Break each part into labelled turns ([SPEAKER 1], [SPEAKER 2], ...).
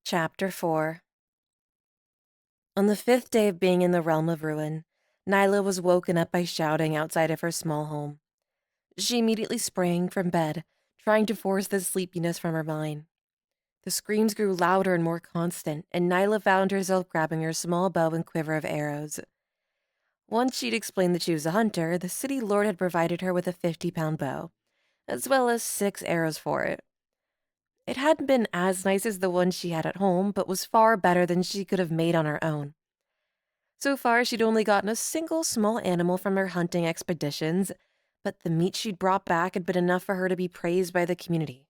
[SPEAKER 1] Chapter 4. On the fifth day of being in the realm of ruin, Nyla was woken up by shouting outside of her small home. She immediately sprang from bed, trying to force the sleepiness from her mind. The screams grew louder and more constant, and Nyla found herself grabbing her small bow and quiver of arrows. Once she'd explained that she was a hunter, the city lord had provided her with a 50-pound bow, as well as 6 arrows for it. It hadn't been as nice as the one she had at home, but was far better than she could have made on her own. So far, she'd only gotten a single small animal from her hunting expeditions, but the meat she'd brought back had been enough for her to be praised by the community.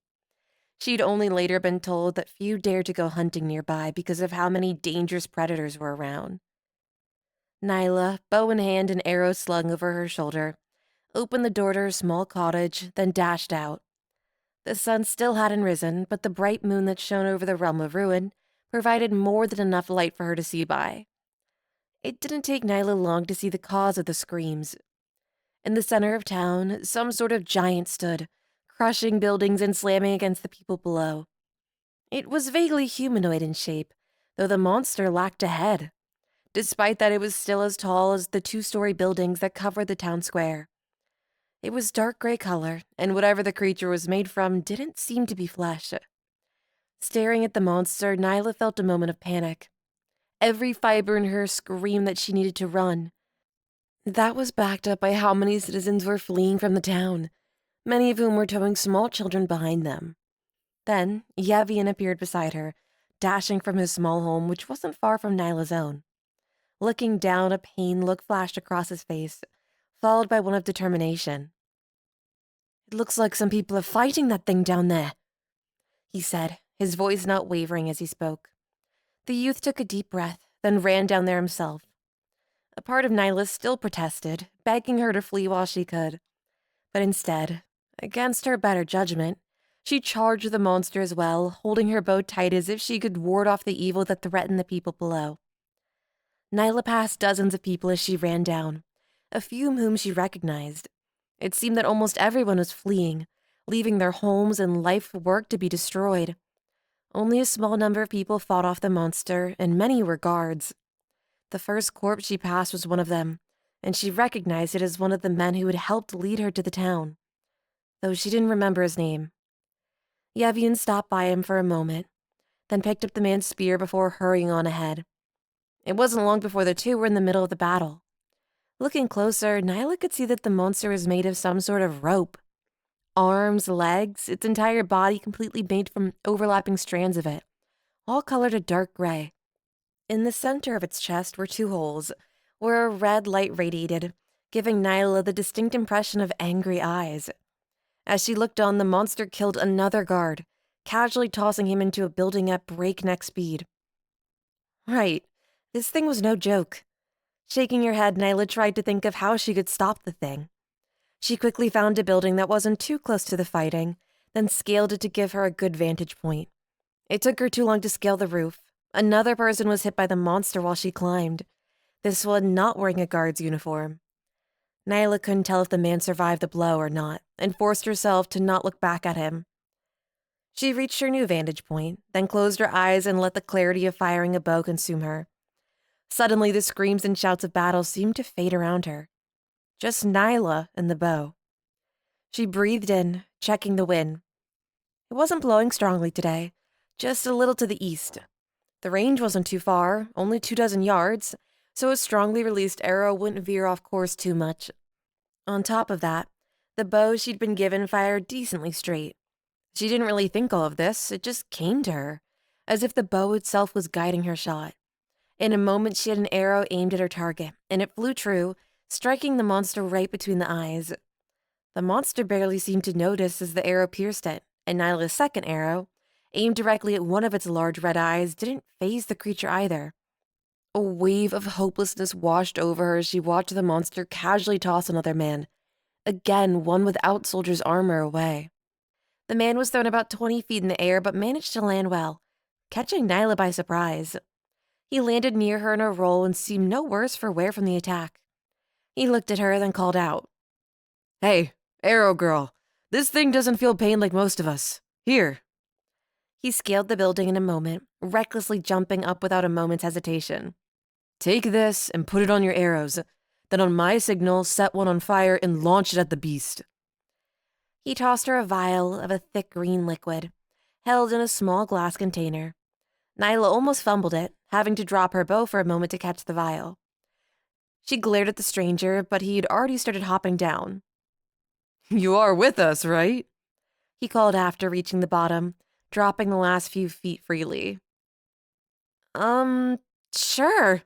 [SPEAKER 1] She'd only later been told that few dared to go hunting nearby because of how many dangerous predators were around. Nyla, bow in hand and arrow slung over her shoulder, opened the door to her small cottage, then dashed out. The sun still hadn't risen, but the bright moon that shone over the realm of ruin provided more than enough light for her to see by. It didn't take Nyla long to see the cause of the screams. In the center of town, some sort of giant stood, crushing buildings and slamming against the people below. It was vaguely humanoid in shape, though the monster lacked a head. Despite that, it was still as tall as the 2-story buildings that covered the town square. It was dark gray color, and whatever the creature was made from didn't seem to be flesh. Staring at the monster, Nyla felt a moment of panic. Every fiber in her screamed that she needed to run. That was backed up by how many citizens were fleeing from the town, many of whom were towing small children behind them. Then, Yevyan appeared beside her, dashing from his small home, which wasn't far from Nyla's own. Looking down, a pain look flashed across his face, followed by one of determination. "It looks like some people are fighting that thing down there," he said, his voice not wavering as he spoke. The youth took a deep breath, then ran down there himself. A part of Nyla still protested, begging her to flee while she could. But instead, against her better judgment, she charged the monster as well, holding her bow tight as if she could ward off the evil that threatened the people below. Nyla passed dozens of people as she ran down, a few whom she recognized. It seemed that almost everyone was fleeing, leaving their homes and life work to be destroyed. Only a small number of people fought off the monster, and many were guards. The first corpse she passed was one of them, and she recognized it as one of the men who had helped lead her to the town, though she didn't remember his name. Yevyan stopped by him for a moment, then picked up the man's spear before hurrying on ahead. It wasn't long before the two were in the middle of the battle. Looking closer, Nyla could see that the monster was made of some sort of rope. Arms, legs, its entire body completely made from overlapping strands of it, all colored a dark gray. In the center of its chest were 2 holes, where a red light radiated, giving Nyla the distinct impression of angry eyes. As she looked on, the monster killed another guard, casually tossing him into a building at breakneck speed. Right, this thing was no joke. Shaking her head, Nyla tried to think of how she could stop the thing. She quickly found a building that wasn't too close to the fighting, then scaled it to give her a good vantage point. It took her too long to scale the roof. Another person was hit by the monster while she climbed, this one not wearing a guard's uniform. Nyla couldn't tell if the man survived the blow or not, and forced herself to not look back at him. She reached her new vantage point, then closed her eyes and let the clarity of firing a bow consume her. Suddenly, the screams and shouts of battle seemed to fade around her. Just Nyla and the bow. She breathed in, checking the wind. It wasn't blowing strongly today, just a little to the east. The range wasn't too far, only 24 yards, so a strongly released arrow wouldn't veer off course too much. On top of that, the bow she'd been given fired decently straight. She didn't really think all of this, it just came to her, as if the bow itself was guiding her shot. In a moment, she had an arrow aimed at her target, and it flew true, striking the monster right between the eyes. The monster barely seemed to notice as the arrow pierced it, and Nyla's second arrow, aimed directly at one of its large red eyes, didn't faze the creature either. A wave of hopelessness washed over her as she watched the monster casually toss another man, again one without soldier's armor, away. The man was thrown about 20 feet in the air but managed to land well, catching Nyla by surprise. He landed near her in a roll and seemed no worse for wear from the attack. He looked at her, then called out, "Hey, Arrow Girl, this thing doesn't feel pain like most of us. Here." He scaled the building in a moment, recklessly jumping up without a moment's hesitation. "Take this and put it on your arrows. Then on my signal, set one on fire and launch it at the beast." He tossed her a vial of a thick green liquid, held in a small glass container. Nyla almost fumbled it, having to drop her bow for a moment to catch the vial. She glared at the stranger, but he had already started hopping down. "You are with us, right?" he called after reaching the bottom, dropping the last few feet freely. Sure,"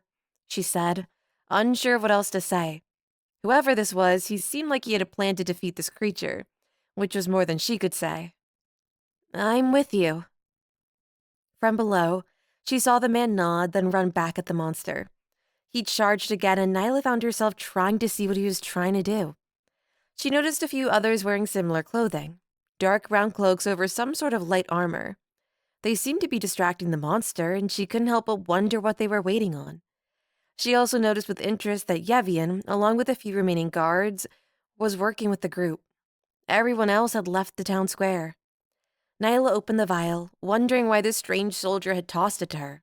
[SPEAKER 1] she said, unsure of what else to say. Whoever this was, he seemed like he had a plan to defeat this creature, which was more than she could say. "I'm with you." From below, she saw the man nod, then run back at the monster. He charged again, and Nyla found herself trying to see what he was trying to do. She noticed a few others wearing similar clothing, dark brown cloaks over some sort of light armor. They seemed to be distracting the monster, and she couldn't help but wonder what they were waiting on. She also noticed with interest that Yevian, along with a few remaining guards, was working with the group. Everyone else had left the town square. Nyla opened the vial, wondering why this strange soldier had tossed it to her.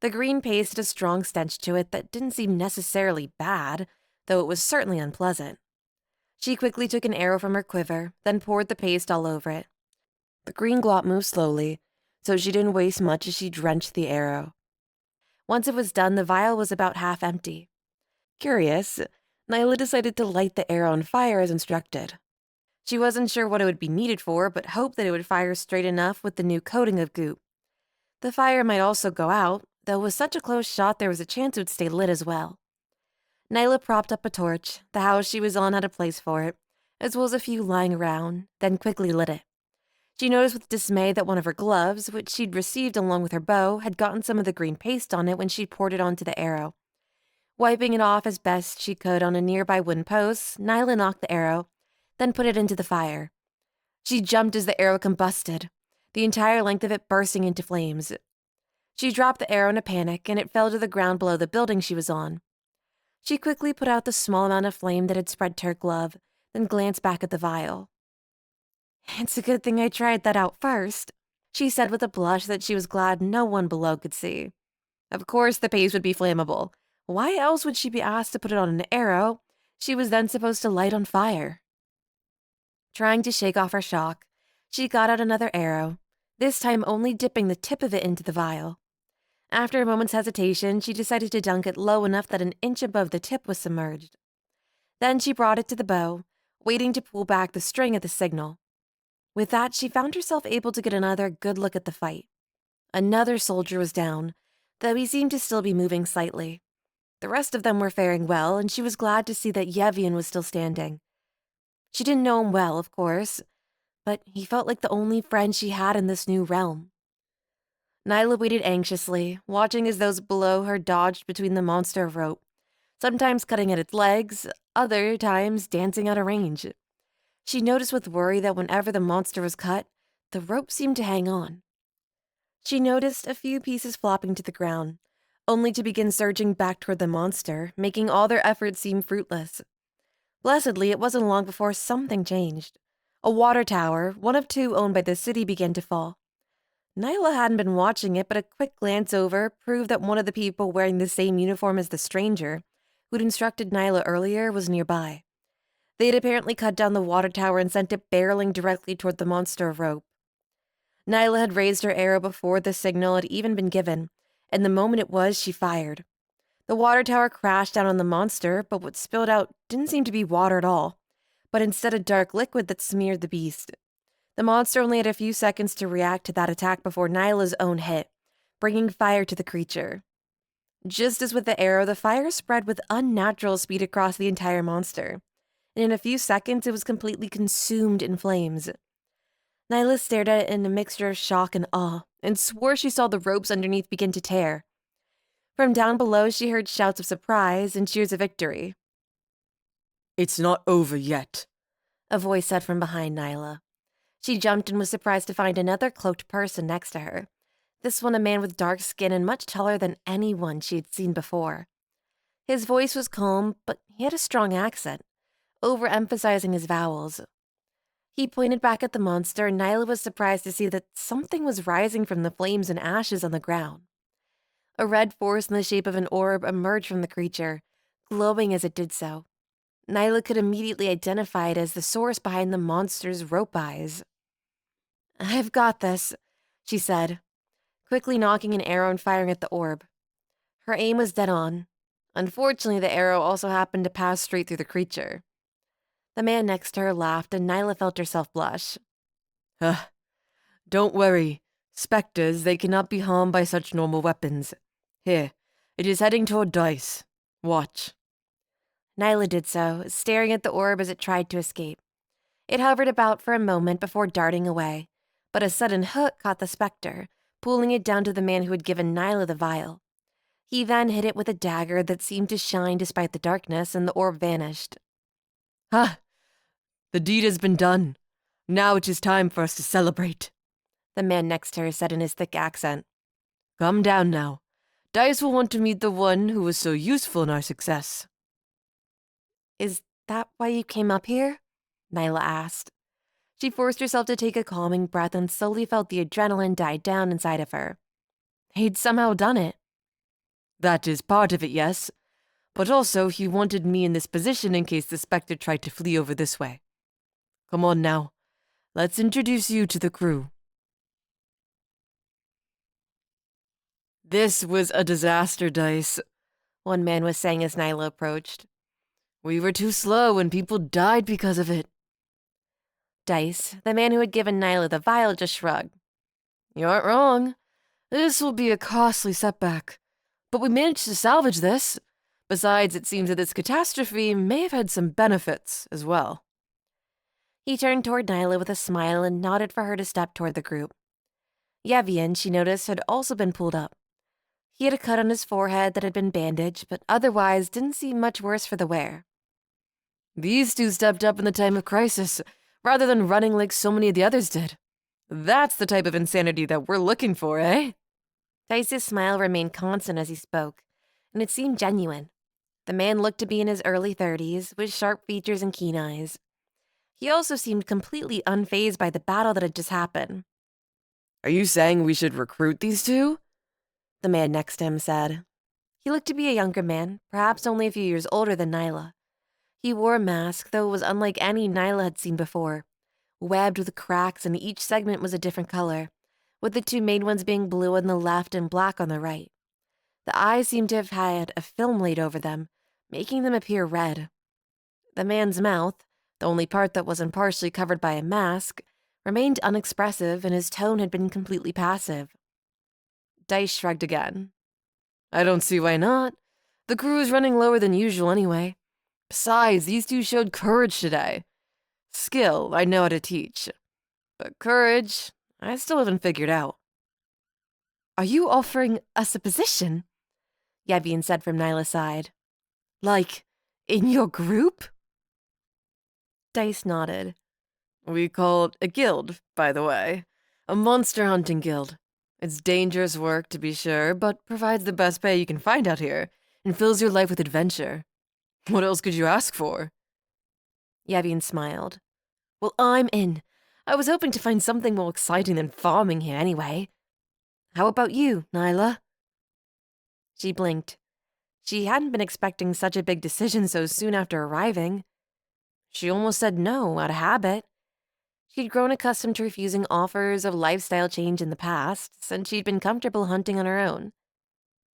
[SPEAKER 1] The green paste had a strong stench to it that didn't seem necessarily bad, though it was certainly unpleasant. She quickly took an arrow from her quiver, then poured the paste all over it. The green glop moved slowly, so she didn't waste much as she drenched the arrow. Once it was done, the vial was about half empty. Curious, Nyla decided to light the arrow on fire as instructed. She wasn't sure what it would be needed for, but hoped that it would fire straight enough with the new coating of goop. The fire might also go out, though with such a close shot there was a chance it would stay lit as well. Nyla propped up a torch. The house she was on had a place for it, as well as a few lying around, then quickly lit it. She noticed with dismay that one of her gloves, which she'd received along with her bow, had gotten some of the green paste on it when she poured it onto the arrow. Wiping it off as best she could on a nearby wooden post, Nyla knocked the arrow, then put it into the fire. She jumped as the arrow combusted, the entire length of it bursting into flames. She dropped the arrow in a panic, and it fell to the ground below the building she was on. She quickly put out the small amount of flame that had spread to her glove, then glanced back at the vial. "It's a good thing I tried that out first," she said with a blush that she was glad no one below could see. Of course the paste would be flammable. Why else would she be asked to put it on an arrow she was then supposed to light on fire? Trying to shake off her shock, she got out another arrow, this time only dipping the tip of it into the vial. After a moment's hesitation, she decided to dunk it low enough that an inch above the tip was submerged. Then she brought it to the bow, waiting to pull back the string at the signal. With that, she found herself able to get another good look at the fight. Another soldier was down, though he seemed to still be moving slightly. The rest of them were faring well, and she was glad to see that Yevian was still standing. She didn't know him well, of course, but he felt like the only friend she had in this new realm. Nyla waited anxiously, watching as those below her dodged between the monster of rope, sometimes cutting at its legs, other times dancing out of range. She noticed with worry that whenever the monster was cut, the rope seemed to hang on. She noticed a few pieces flopping to the ground, only to begin surging back toward the monster, making all their efforts seem fruitless. Blessedly, it wasn't long before something changed. A water tower, one of two owned by the city, began to fall. Nyla hadn't been watching it, but a quick glance over proved that one of the people wearing the same uniform as the stranger, who'd instructed Nyla earlier, was nearby. They had apparently cut down the water tower and sent it barreling directly toward the monster of rope. Nyla had raised her arrow before the signal had even been given, and the moment it was, she fired. The water tower crashed down on the monster, but what spilled out didn't seem to be water at all, but instead a dark liquid that smeared the beast. The monster only had a few seconds to react to that attack before Nyla's own hit, bringing fire to the creature. Just as with the arrow, the fire spread with unnatural speed across the entire monster, and in a few seconds it was completely consumed in flames. Nyla stared at it in a mixture of shock and awe, and swore she saw the ropes underneath begin to tear. From down below, she heard shouts of surprise and cheers of victory.
[SPEAKER 2] "It's not over yet,"
[SPEAKER 1] a voice said from behind Nyla. She jumped and was surprised to find another cloaked person next to her, this one a man with dark skin and much taller than anyone she had seen before. His voice was calm, but he had a strong accent, overemphasizing his vowels. He pointed back at the monster, and Nyla was surprised to see that something was rising from the flames and ashes on the ground. A red force in the shape of an orb emerged from the creature, glowing as it did so. Nyla could immediately identify it as the source behind the monster's rope eyes. "I've got this," she said, quickly knocking an arrow and firing at the orb. Her aim was dead on. Unfortunately, the arrow also happened to pass straight through the creature. The man next to her laughed, and Nyla felt herself blush.
[SPEAKER 2] Don't worry. Spectres, they cannot be harmed by such normal weapons. Here, it is heading toward Dice. Watch."
[SPEAKER 1] Nyla did so, staring at the orb as it tried to escape. It hovered about for a moment before darting away, but a sudden hook caught the specter, pulling it down to the man who had given Nyla the vial. He then hit it with a dagger that seemed to shine despite the darkness, and the orb vanished.
[SPEAKER 2] "Ha! The deed has been done. Now it is time for us to celebrate,"
[SPEAKER 1] the man next to her said in his thick accent.
[SPEAKER 2] "Come down now. Dice will want to meet the one who was so useful in our success."
[SPEAKER 1] "Is that why you came up here?" Nyla asked. She forced herself to take a calming breath and slowly felt the adrenaline die down inside of her. He'd somehow done it.
[SPEAKER 2] "That is part of it, yes. But also he wanted me in this position in case the spectre tried to flee over this way. Come on now. Let's introduce you to the crew." "This was a disaster, Dice,"
[SPEAKER 1] one man was saying as Nyla approached.
[SPEAKER 2] "We were too slow and people died because of it."
[SPEAKER 1] Dice, the man who had given Nyla the vial, just shrugged.
[SPEAKER 2] "You aren't wrong. This will be a costly setback. But we managed to salvage this. Besides, it seems that this catastrophe may have had some benefits as well."
[SPEAKER 1] He turned toward Nyla with a smile and nodded for her to step toward the group. Yevyan, she noticed, had also been pulled up. He had a cut on his forehead that had been bandaged, but otherwise didn't seem much worse for the wear.
[SPEAKER 2] "These two stepped up in the time of crisis, rather than running like so many of the others did. That's the type of insanity that we're looking for, eh?"
[SPEAKER 1] Dice's smile remained constant as he spoke, and it seemed genuine. The man looked to be in his early 30s, with sharp features and keen eyes. He also seemed completely unfazed by the battle that had just happened.
[SPEAKER 2] "Are you saying we should recruit these two?"
[SPEAKER 1] the man next to him said. He looked to be a younger man, perhaps only a few years older than Nyla. He wore a mask, though it was unlike any Nyla had seen before, webbed with cracks, and each segment was a different color, with the two main ones being blue on the left and black on the right. The eyes seemed to have had a film laid over them, making them appear red. The man's mouth, the only part that wasn't partially covered by a mask, remained unexpressive, and his tone had been completely passive. Dice shrugged again.
[SPEAKER 2] "I don't see why not. The crew is running lower than usual anyway. Besides, these two showed courage today. Skill, I know how to teach. But courage, I still haven't figured out."
[SPEAKER 1] "Are you offering us a position?" Yevyan said from Nyla's side.
[SPEAKER 2] "Like, in your group?"
[SPEAKER 1] Dice nodded.
[SPEAKER 2] "We call it a guild, by the way. A monster hunting guild. It's dangerous work, to be sure, but provides the best pay you can find out here, and fills your life with adventure. What else could you ask for?"
[SPEAKER 1] Yevyan smiled. "Well, I'm in. I was hoping to find something more exciting than farming here anyway. How about you, Nyla?" She blinked. She hadn't been expecting such a big decision so soon after arriving. She almost said no, out of habit. She'd grown accustomed to refusing offers of lifestyle change in the past, since she'd been comfortable hunting on her own.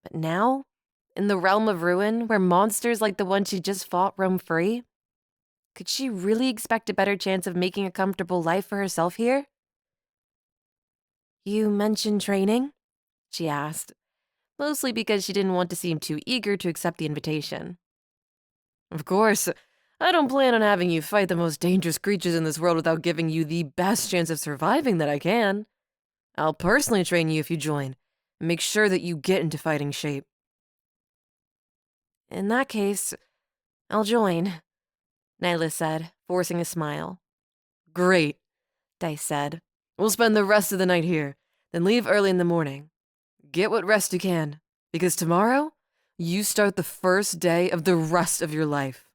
[SPEAKER 1] But now, in the realm of ruin, where monsters like the one she just fought roam free, could she really expect a better chance of making a comfortable life for herself here? "You mentioned training?" she asked, mostly because she didn't want to seem too eager to accept the invitation.
[SPEAKER 2] "Of course. I don't plan on having you fight the most dangerous creatures in this world without giving you the best chance of surviving that I can. I'll personally train you if you join, and make sure that you get into fighting shape."
[SPEAKER 1] "In that case, I'll join," Nyla said, forcing a smile.
[SPEAKER 2] "Great,"
[SPEAKER 1] Dice said.
[SPEAKER 2] "We'll spend the rest of the night here, then leave early in the morning. Get what rest you can, because tomorrow, you start the first day of the rest of your life."